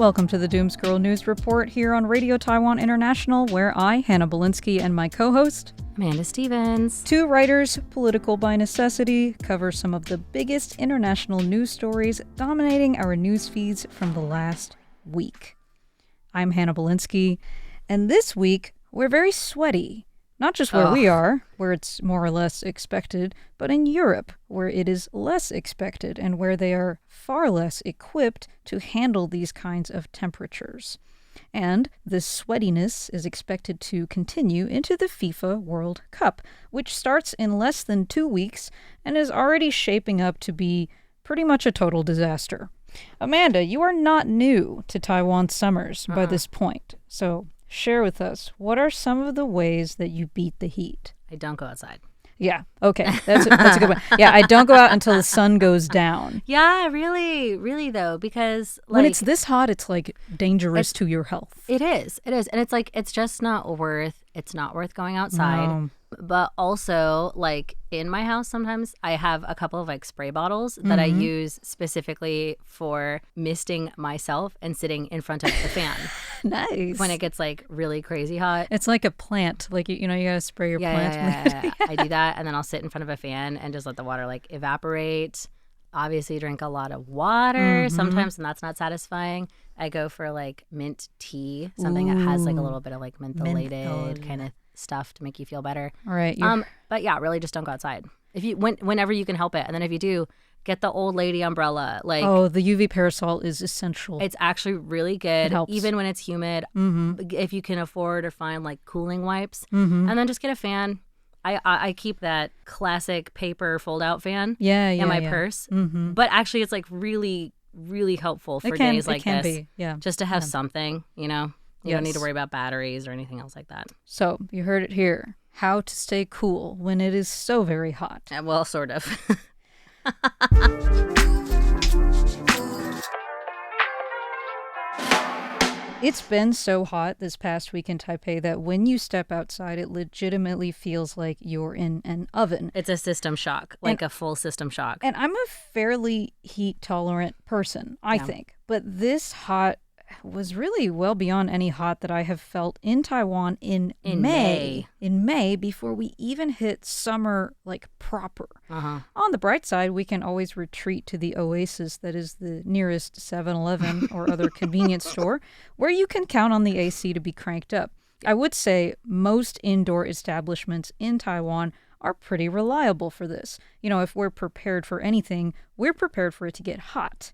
Welcome to the Doomscroll News Report here on Radio Taiwan International, where I, Hannah Belinsky, and my co-host, Amanda Stevens, two writers, political by necessity, cover some of the biggest international news stories dominating our news feeds from the last week. I'm Hannah Belinsky, and this week we're very sweaty. Not just where we are, where it's more or less expected, but in Europe, where it is less expected and where they are far less equipped to handle these kinds of temperatures. And this sweatiness is expected to continue into the FIFA World Cup, which starts in less than 2 weeks and is already shaping up to be pretty much a total disaster. Amanda, you are not new to Taiwan summers by this point, so share with us, what are some of the ways that you beat the heat? I don't go outside. Yeah, okay. That's a good one. Yeah, I don't go out until the sun goes down. Yeah, really though, because when it's this hot, it's like dangerous to your health. It is. And it's like, it's just not worth going outside. No. But also, like, in my house sometimes I have a couple of like spray bottles that I use specifically for misting myself and sitting in front of the fan. Nice. When it gets like really crazy hot. It's like a plant. Like, you gotta spray your plant. Yeah. I do that, and then I'll sit in front of a fan and just let the water like evaporate. Obviously drink a lot of water. Sometimes when that's not satisfying, I go for like mint tea, something that has like a little bit of like mentholated kind of stuff to make you feel better. All right. But yeah, really just don't go outside. Whenever you can help it. And then if you do, get the old lady umbrella. Like, the UV parasol is essential. It's actually really good. It helps. Even when it's humid. If you can afford or find like cooling wipes. And then just get a fan. I keep that classic paper fold-out fan in my purse. But actually, it's like really, really helpful for days like this. Just to have something, you know? You don't need to worry about batteries or anything else like that. So, you heard it here. How to stay cool when it is so very hot. Well, sort of. It's been so hot this past week in Taipei that when you step outside, it legitimately feels like you're in an oven. It's a system shock, like a full system shock. And I'm a fairly heat-tolerant person, I think. But this hot was really well beyond any hot that I have felt in Taiwan in May. In May, before we even hit summer, like, proper. On the bright side, we can always retreat to the oasis that is the nearest 7-Eleven or other convenience store, where you can count on the AC to be cranked up. I would say most indoor establishments in Taiwan are pretty reliable for this. You know, if we're prepared for anything, we're prepared for it to get hot.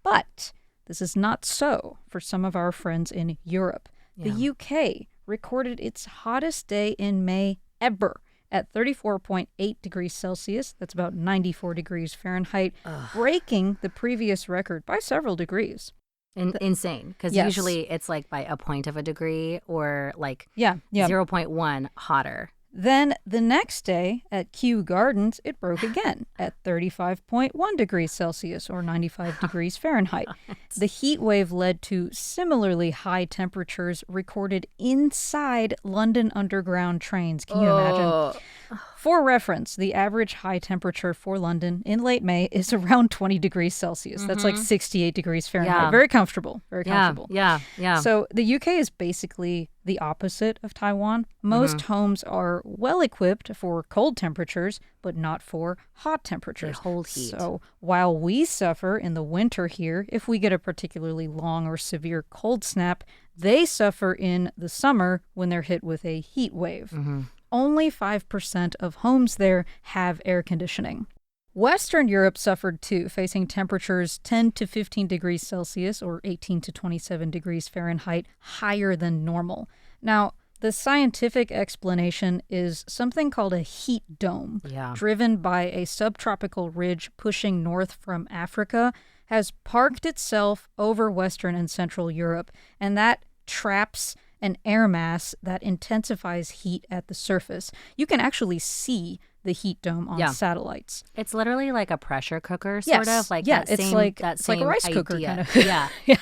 But this is not so for some of our friends in Europe. The UK recorded its hottest day in May ever at 34.8 degrees Celsius. That's about 94 degrees Fahrenheit, breaking the previous record by several degrees. Insane, because usually it's like by a point of a degree or like 0.1 hotter. Then the next day at Kew Gardens, it broke again at 35.1 degrees Celsius or 95 degrees Fahrenheit. The heat wave led to similarly high temperatures recorded inside London Underground trains. Can you imagine? For reference, the average high temperature for London in late May is around 20 degrees Celsius. That's like 68 degrees Fahrenheit. Very comfortable. Very comfortable. Yeah. So the UK is basically the opposite of Taiwan. Most homes are well equipped for cold temperatures, but not for hot temperatures. They hold heat. So while we suffer in the winter here, if we get a particularly long or severe cold snap, they suffer in the summer when they're hit with a heat wave. Only 5% of homes there have air conditioning. Western Europe suffered too, facing temperatures 10 to 15 degrees Celsius or 18 to 27 degrees Fahrenheit higher than normal. Now, the scientific explanation is something called a heat dome, driven by a subtropical ridge pushing north from Africa, has parked itself over Western and Central Europe, and that traps an air mass that intensifies heat at the surface. You can actually see the heat dome on satellites. It's literally like a pressure cooker, sort of. Like it's like a rice cooker kind of.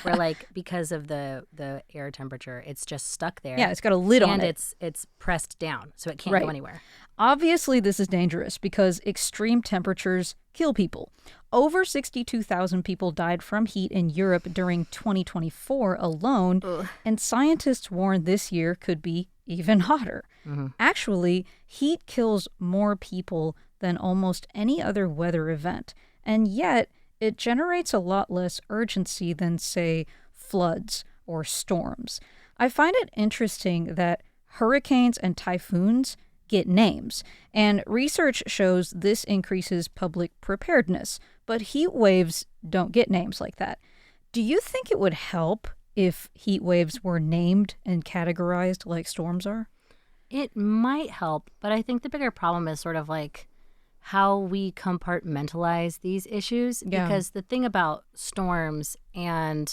Where like because of the air temperature, it's just stuck there. Yeah, it's got a lid on it. And it's pressed down, so it can't go anywhere. Obviously, this is dangerous because extreme temperatures kill people. Over 62,000 people died from heat in Europe during 2024 alone, and scientists warn this year could be even hotter. Actually, heat kills more people than almost any other weather event, and yet it generates a lot less urgency than, say, floods or storms. I find it interesting that hurricanes and typhoons get names, and research shows this increases public preparedness, but heat waves don't get names like that. Do you think it would help if heat waves were named and categorized like storms are? It might help, but I think the bigger problem is sort of like how we compartmentalize these issues. Yeah. Because the thing about storms and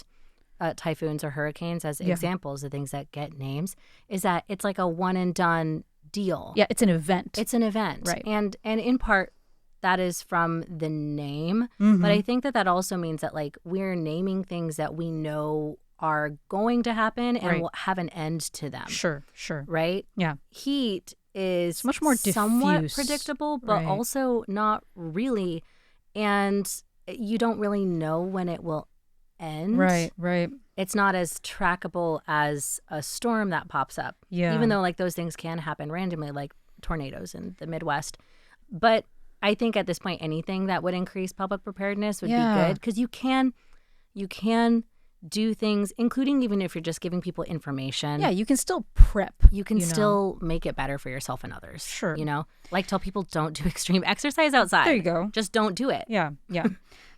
typhoons or hurricanes as examples of things that get names is that it's like a one and done deal. Yeah, it's an event. It's an event. Right. And in part, that is from the name. But I think that also means that like we're naming things that we know are going to happen and will have an end to them. Sure. Right? Yeah. Heat is it's much more somewhat diffuse. Predictable, but also not really. And you don't really know when it will end. Right. It's not as trackable as a storm that pops up. Yeah. Even though like those things can happen randomly, like tornadoes in the Midwest. But I think at this point, anything that would increase public preparedness would be good, because you can do things, including even if you're just giving people information. Yeah, you can still prep. You can still make it better for yourself and others. Sure. You know, like tell people don't do extreme exercise outside. There you go. Just don't do it. Yeah.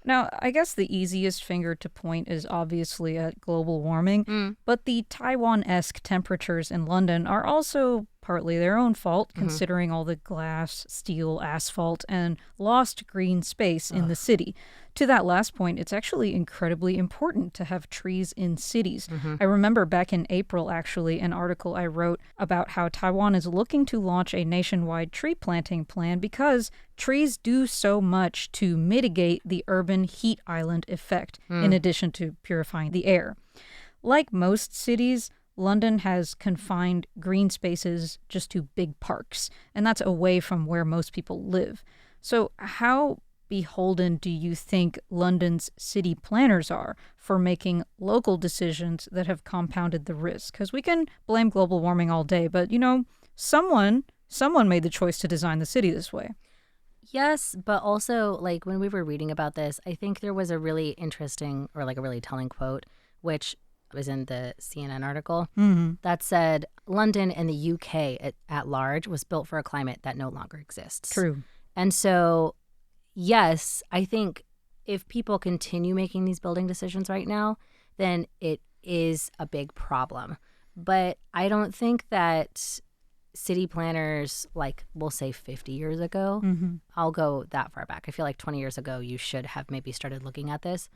Now, I guess the easiest finger to point is obviously at global warming, but the Taiwan-esque temperatures in London are also partly their own fault, considering all the glass, steel, asphalt, and lost green space in the city. To that last point, it's actually incredibly important to have trees in cities. I remember back in April, actually, an article I wrote about how Taiwan is looking to launch a nationwide tree planting plan because trees do so much to mitigate the urban heat island effect, in addition to purifying the air. Like most cities, London has confined green spaces just to big parks, and that's away from where most people live. So how beholden do you think London's city planners are for making local decisions that have compounded the risk? Because we can blame global warming all day, but, you know, someone made the choice to design the city this way. Yes, but also, like, when we were reading about this, I think there was a really interesting or like a really telling quote, which was in the CNN article, that said London and the UK at large was built for a climate that no longer exists. True. And so, yes, I think if people continue making these building decisions right now, then it is a big problem. But I don't think that city planners, like, we'll say 50 years ago, I'll go that far back. I feel like 20 years ago, you should have maybe started looking at this.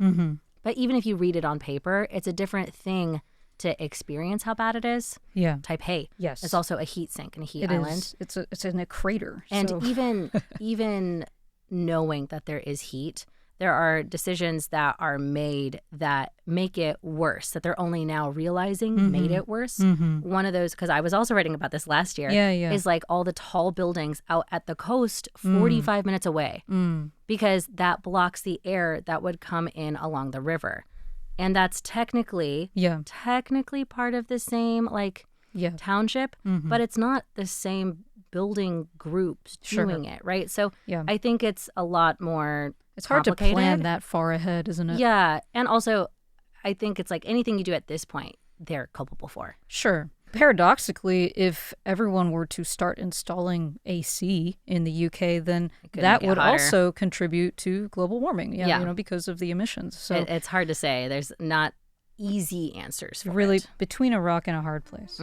But even if you read it on paper, it's a different thing to experience how bad it is. Yeah. Type, hey, yes, it's also a heat sink and a heat it island. It's in a crater. And so. even knowing that there is heat, there are decisions that are made that make it worse, that they're only now realizing made it worse. One of those, because I was also writing about this last year, is like all the tall buildings out at the coast 45 minutes away, because that blocks the air that would come in along the river. And that's technically part of the same township, but it's not the same building groups doing it, right? So I think it's a lot more It's hard to plan that far ahead, isn't it? Yeah. And also, I think it's like anything you do at this point, they're culpable for. Sure. Paradoxically, if everyone were to start installing AC in the UK, then that would also contribute to global warming. Yeah. You know, because of the emissions. So it's hard to say. There's not easy answers for really it. Between a rock and a hard place.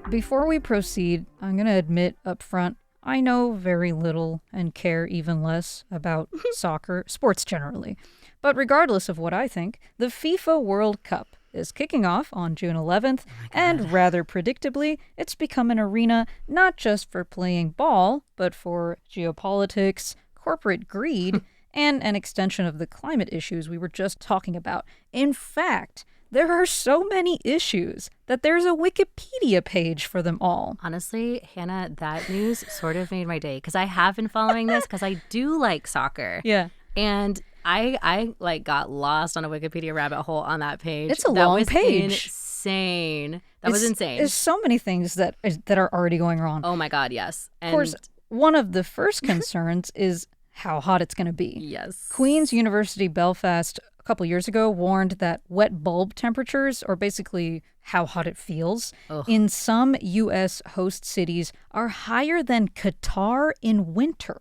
Before we proceed, I'm going to admit up front, I know very little and care even less about soccer, sports generally. But regardless of what I think, the FIFA World Cup is kicking off on June 11th, and rather predictably, it's become an arena not just for playing ball, but for geopolitics, corporate greed, and an extension of the climate issues we were just talking about. In fact, there are so many issues that there's a Wikipedia page for them all. Honestly, Hannah, that news sort of made my day because I have been following this because I do like soccer. Yeah. And I like got lost on a Wikipedia rabbit hole on that page. It's a long page. Insane. That was insane. There's so many things that are already going wrong. Oh my God, yes. And of course, one of the first concerns is how hot it's going to be. Yes. Queen's University Belfast a couple years ago warned that wet bulb temperatures, or basically how hot it feels, in some U.S. host cities are higher than Qatar in winter.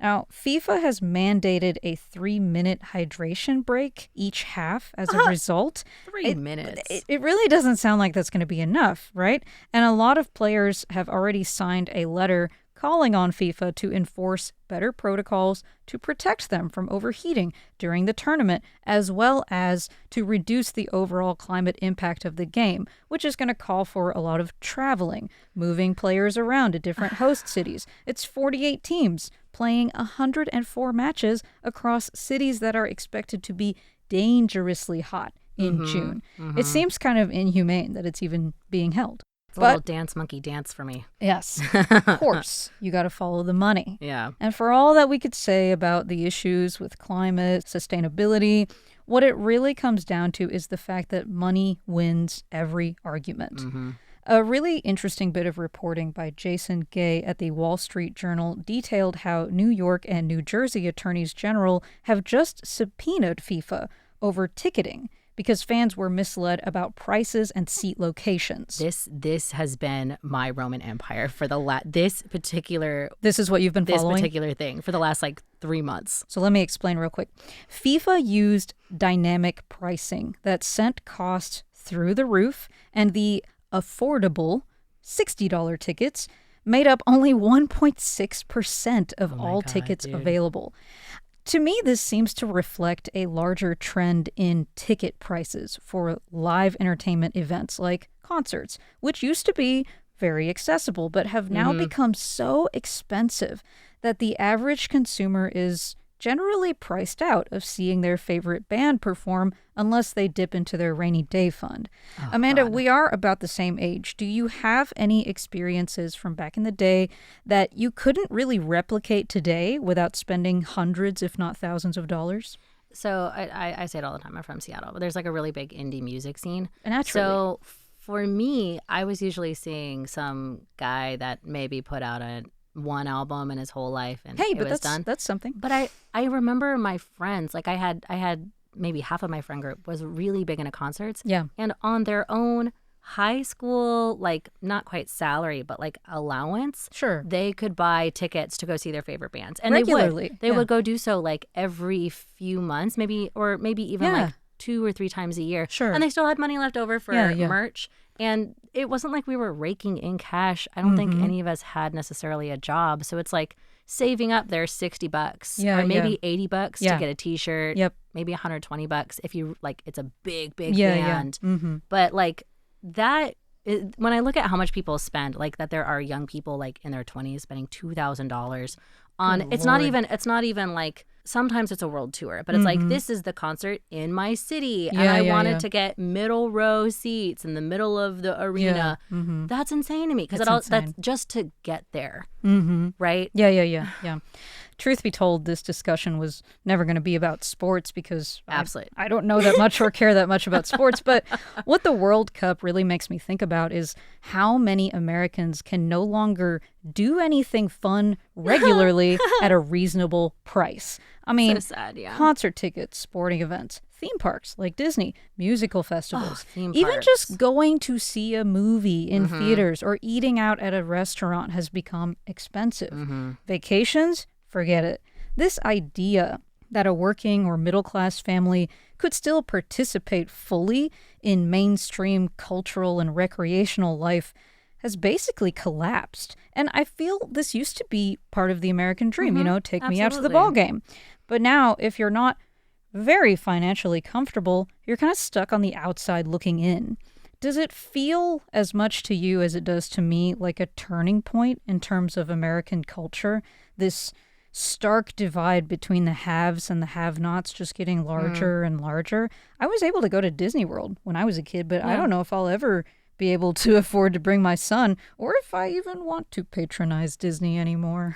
Now, FIFA has mandated a 3-minute hydration break each half as a result. 3 minutes. It really doesn't sound like that's going to be enough, right? And a lot of players have already signed a letter calling on FIFA to enforce better protocols to protect them from overheating during the tournament, as well as to reduce the overall climate impact of the game, which is going to call for a lot of traveling, moving players around to different host cities. It's 48 teams playing 104 matches across cities that are expected to be dangerously hot in June. It seems kind of inhumane that it's even being held. It's a little dance monkey dance for me. Yes, of course. You got to follow the money. Yeah. And for all that we could say about the issues with climate, sustainability, what it really comes down to is the fact that money wins every argument. A really interesting bit of reporting by Jason Gay at the Wall Street Journal detailed how New York and New Jersey attorneys general have just subpoenaed FIFA over ticketing because fans were misled about prices and seat locations. This has been my Roman Empire for the this is what you've been following? This particular thing for the last 3 months. So let me explain real quick. FIFA used dynamic pricing that sent costs through the roof, and the affordable $60 tickets made up only 1.6% of all tickets available. To me, this seems to reflect a larger trend in ticket prices for live entertainment events like concerts, which used to be very accessible, but have now become so expensive that the average consumer is generally priced out of seeing their favorite band perform unless they dip into their rainy day fund. Amanda, we are about the same age. Do you have any experiences from back in the day that you couldn't really replicate today without spending hundreds, if not thousands of dollars? So I say it all the time. I'm from Seattle, but there's a really big indie music scene. Naturally. So for me, I was usually seeing some guy that maybe put out one album in his whole life, and it was done. That's something. But I remember my friends, I had maybe half of my friend group was really big into concerts. Yeah. And on their own high school, not quite salary, but allowance, sure, they could buy tickets to go see their favorite bands. And regularly. They would go do so every few months, maybe even 2 or 3 times a year. Sure. And they still had money left over for merch. And it wasn't like we were raking in cash. I don't think any of us had necessarily a job. So it's saving up their $60 or maybe $80 to get a t-shirt. Yep. Maybe $120 if you it's a big band. But that when I look at how much people spend, that there are young people in their 20s spending $2,000 on it's not even sometimes it's a world tour, but it's this is the concert in my city, and I wanted to get middle row seats in the middle of the arena. That's insane to me because that's just to get there, right? Yeah. Truth be told, this discussion was never going to be about sports because absolutely I don't know that much or care that much about sports. But what the World Cup really makes me think about is how many Americans can no longer do anything fun regularly at a reasonable price. I mean, so sad, concert tickets, sporting events, theme parks like Disney, musical festivals, theme even parks. Just going to see a movie in theaters or eating out at a restaurant has become expensive. Vacations, forget it. This idea that a working or middle-class family could still participate fully in mainstream cultural and recreational life has basically collapsed. And I feel this used to be part of the American dream, take me out to the ball game. But now, if you're not very financially comfortable, you're kind of stuck on the outside looking in. Does it feel as much to you as it does to me like a turning point in terms of American culture? This stark divide between the haves and the have-nots just getting larger and larger. I was able to go to Disney World when I was a kid, but I don't know if I'll ever be able to afford to bring my son, or if I even want to patronize Disney anymore.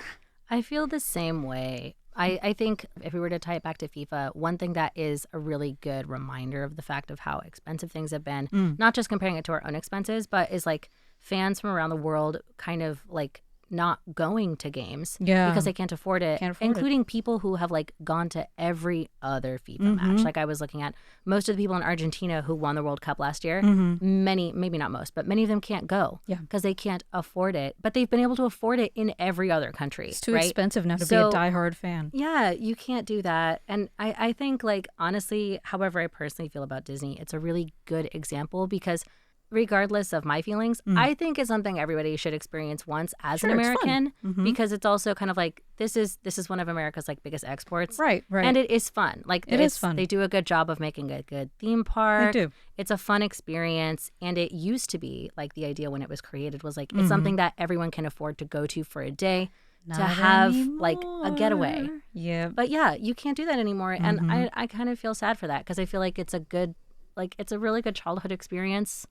I feel the same way. I think if we were to tie it back to FIFA, one thing that is a really good reminder of the fact of how expensive things have been, not just comparing it to our own expenses, but is like fans from around the world kind of like not going to games because they can't afford it, including people who have like gone to every other FIFA match. Like I was looking at most of the people in Argentina who won the World Cup last year, many, maybe not most, but many of them can't go because they can't afford it, but they've been able to afford it in every other country. It's too expensive now to be a diehard fan. Yeah, you can't do that. And I think like honestly, however I personally feel about Disney, it's a really good example because regardless of my feelings, I think it's something everybody should experience once as an American because it's also kind of like this is one of America's like biggest exports. Right. And it is fun. Like it is fun. They do a good job of making a good theme park. They do. It's a fun experience, and it used to be like the idea when it was created was like it's something that everyone can afford to go to for a day. Not to have anymore. Like a getaway. Yeah. But yeah, you can't do that anymore. And I kind of feel sad for that because I feel like it's a really good childhood experience.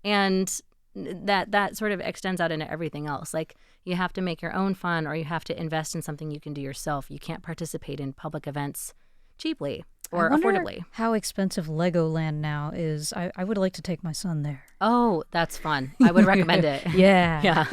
And that sort of extends out into everything else. Like you have to make your own fun or you have to invest in something you can do yourself. You can't participate in public events cheaply or affordably. How expensive Legoland now is. I would like to take my son there. Oh, that's fun. I would recommend it. Yeah. Yeah.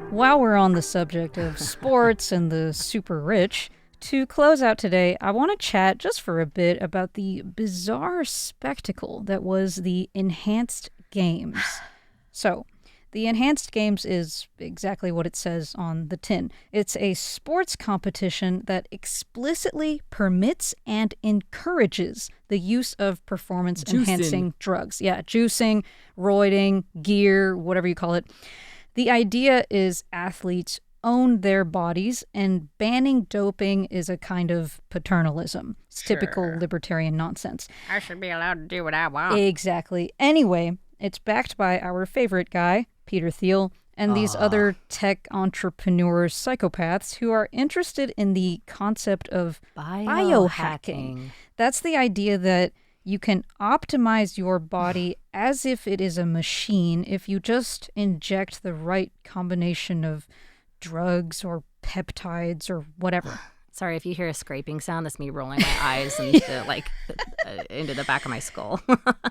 While we're on the subject of sports and the super rich, to close out today, I want to chat just for a bit about the bizarre spectacle that was the Enhanced Games. So, the Enhanced Games is exactly what it says on the tin. It's a sports competition that explicitly permits and encourages the use of performance-enhancing drugs. Yeah, juicing, roiding, gear, whatever you call it. The idea is athletes own their bodies, and banning doping is a kind of paternalism. It's typical libertarian nonsense. I should be allowed to do what I want. Exactly. Anyway, it's backed by our favorite guy, Peter Thiel, and these other tech entrepreneurs, psychopaths, who are interested in the concept of biohacking. That's the idea that you can optimize your body as if it is a machine if you just inject the right combination of drugs or peptides or whatever. Sorry, if you hear a scraping sound, that's me rolling my eyes into into the back of my skull.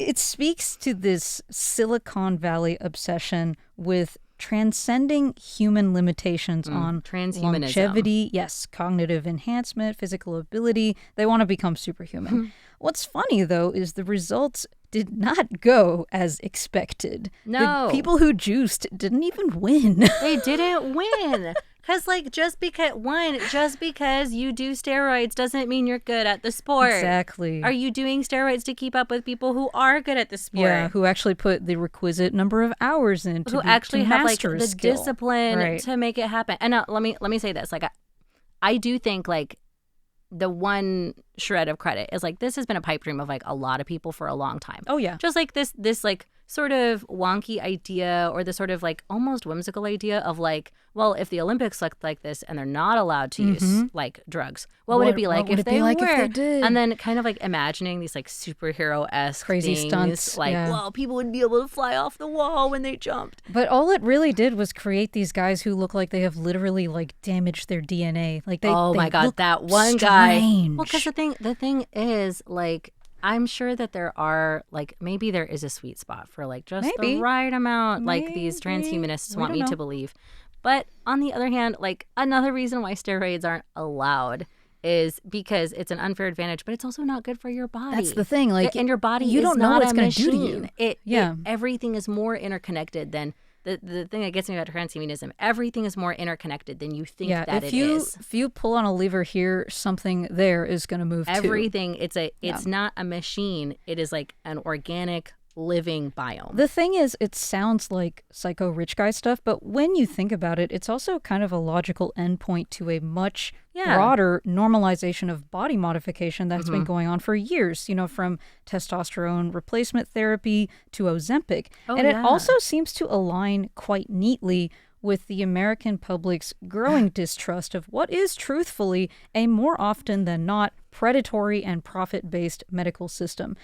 It speaks to this Silicon Valley obsession with transcending human limitations on longevity, cognitive enhancement, physical ability. They want to become superhuman. What's funny, though, is the results did not go as expected. No. The people who juiced didn't even win. They didn't win. Because, just because you do steroids doesn't mean you're good at the sport. Exactly. Are you doing steroids to keep up with people who are good at the sport? Yeah, who actually put the requisite number of hours in to actually have the discipline to make it happen. And let me say this. I do think the one shred of credit is this has been a pipe dream of a lot of people for a long time. Oh yeah. Just this sort of wonky idea or the sort of almost whimsical idea of well, if the Olympics looked like this and they're not allowed to use drugs, what would it be like if they were? If they did? And then kind of imagining these superhero-esque crazy things, stunts. Well, people would be able to fly off the wall when they jumped. But all it really did was create these guys who look like they have literally damaged their DNA. Oh my God, that one guy. Well, because the thing is I'm sure that there are maybe there is a sweet spot for just the right amount these transhumanists want me to believe. But on the other hand, another reason why steroids aren't allowed is because it's an unfair advantage, but it's also not good for your body. That's the thing. And your body you is don't know not what it's a going to do machine. to you. Everything is more interconnected than the thing that gets me about transhumanism. Everything is more interconnected than you think that it is. If you pull on a lever here, something there is going to move everything. Too. It's not a machine. It is an organic living biome. The thing is, it sounds like psycho rich guy stuff, but when you think about it, it's also kind of a logical endpoint to a much broader normalization of body modification that's been going on for years, from testosterone replacement therapy to Ozempic. And it also seems to align quite neatly with the American public's growing distrust of what is truthfully a more often than not predatory and profit-based medical system.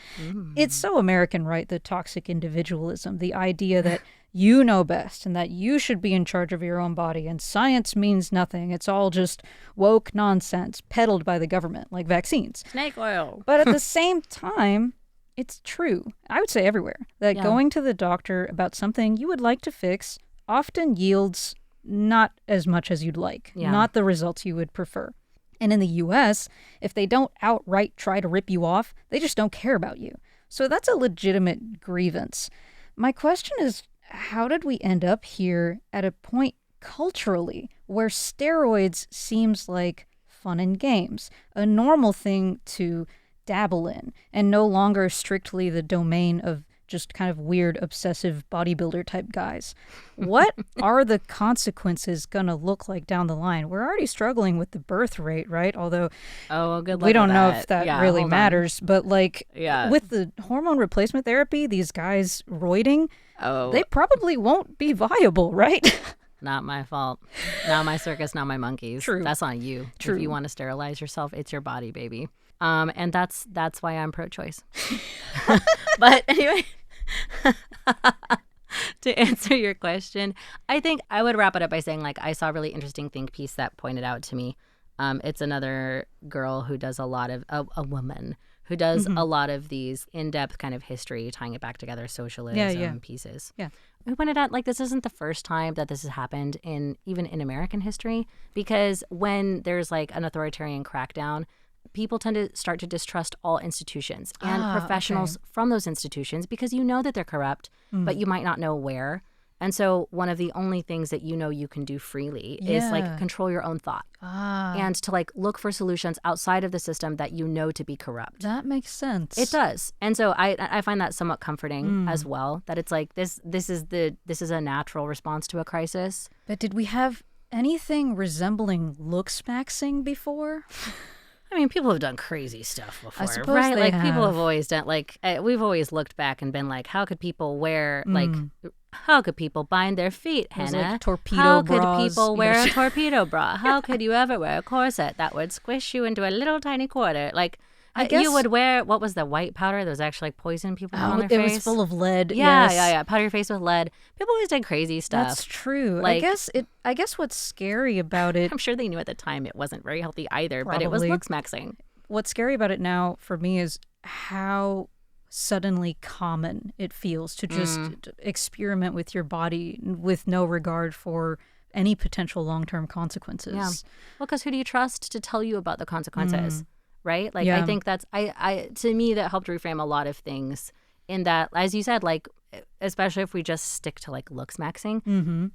It's so American, right? The toxic individualism, the idea that you know best and that you should be in charge of your own body and science means nothing. It's all just woke nonsense peddled by the government, like vaccines. Snake oil. But at the same time, it's true, I would say everywhere, that going to the doctor about something you would like to fix often yields not as much as you'd like, not the results you would prefer. And in the U.S., if they don't outright try to rip you off, they just don't care about you. So that's a legitimate grievance. My question is, how did we end up here at a point culturally where steroids seems like fun and games, a normal thing to dabble in, and no longer strictly the domain of just kind of weird, obsessive bodybuilder type guys? What are the consequences going to look like down the line? We're already struggling with the birth rate, right? Although we don't know if that really matters. But with the hormone replacement therapy, these guys roiding, they probably won't be viable, right? Not my fault. Not my circus, not my monkeys. True. That's on you. True. If you want to sterilize yourself, it's your body, baby. And that's why I'm pro-choice. But anyway, to answer your question, I think I would wrap it up by saying, I saw a really interesting think piece that pointed out to me. It's another girl who does a lot of, a woman who does a lot of these in-depth kind of history, tying it back together, socialism pieces. Yeah. We pointed out, this isn't the first time that this has happened even in American history, because when there's an authoritarian crackdown, people tend to start to distrust all institutions and professionals from those institutions, because you know that they're corrupt, but you might not know where. And so one of the only things that you can do freely is control your own thought and to look for solutions outside of the system that you know to be corrupt. That makes sense. It does. And so I find that somewhat comforting as well, that it's this is a natural response to a crisis. But did we have anything resembling looksmaxing before? I mean, people have done crazy stuff before, I suppose right? they People have have always done, we've always looked back and been how could people wear, how could people bind their feet, Hannah? Torpedo How bras. could people wear a torpedo bra? How could you ever wear a corset that would squish you into a little tiny quarter? I guess you would wear, what was the white powder that was actually poison people on their face? It was full of lead. Yeah. Powder your face with lead. People always did crazy stuff. That's true. I guess what's scary about it, I'm sure they knew at the time it wasn't very healthy either, but it was looksmaxing. What's scary about it now for me is how suddenly common it feels to just experiment with your body with no regard for any potential long-term consequences. Yeah. Well, because who do you trust to tell you about the consequences? Right? I think that's, to me, that helped reframe a lot of things in that, as you said, especially if we just stick to looksmaxing.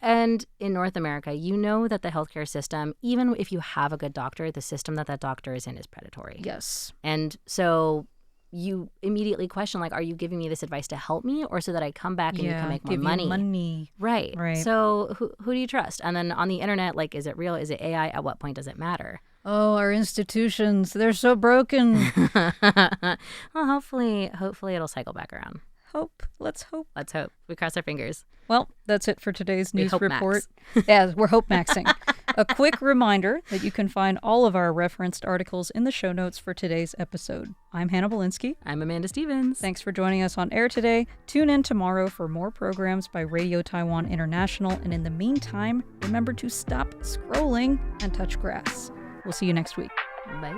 And in North America, you know that the healthcare system, even if you have a good doctor, the system that doctor is in is predatory. Yes. And so you immediately question, are you giving me this advice to help me or so that I come back and you can make more money? You money. Right. So who do you trust? And then on the internet, is it real? Is it AI? At what point does it matter? Oh, our institutions, they're so broken. Well, hopefully it'll cycle back around. Let's hope. We cross our fingers. Well, that's it for today's news report. Yeah, we're hope maxing. A quick reminder that you can find all of our referenced articles in the show notes for today's episode. I'm Hannah Belinsky. I'm Amanda Stevens. Thanks for joining us on air today. Tune in tomorrow for more programs by Radio Taiwan International. And in the meantime, remember to stop scrolling and touch grass. We'll see you next week. Bye.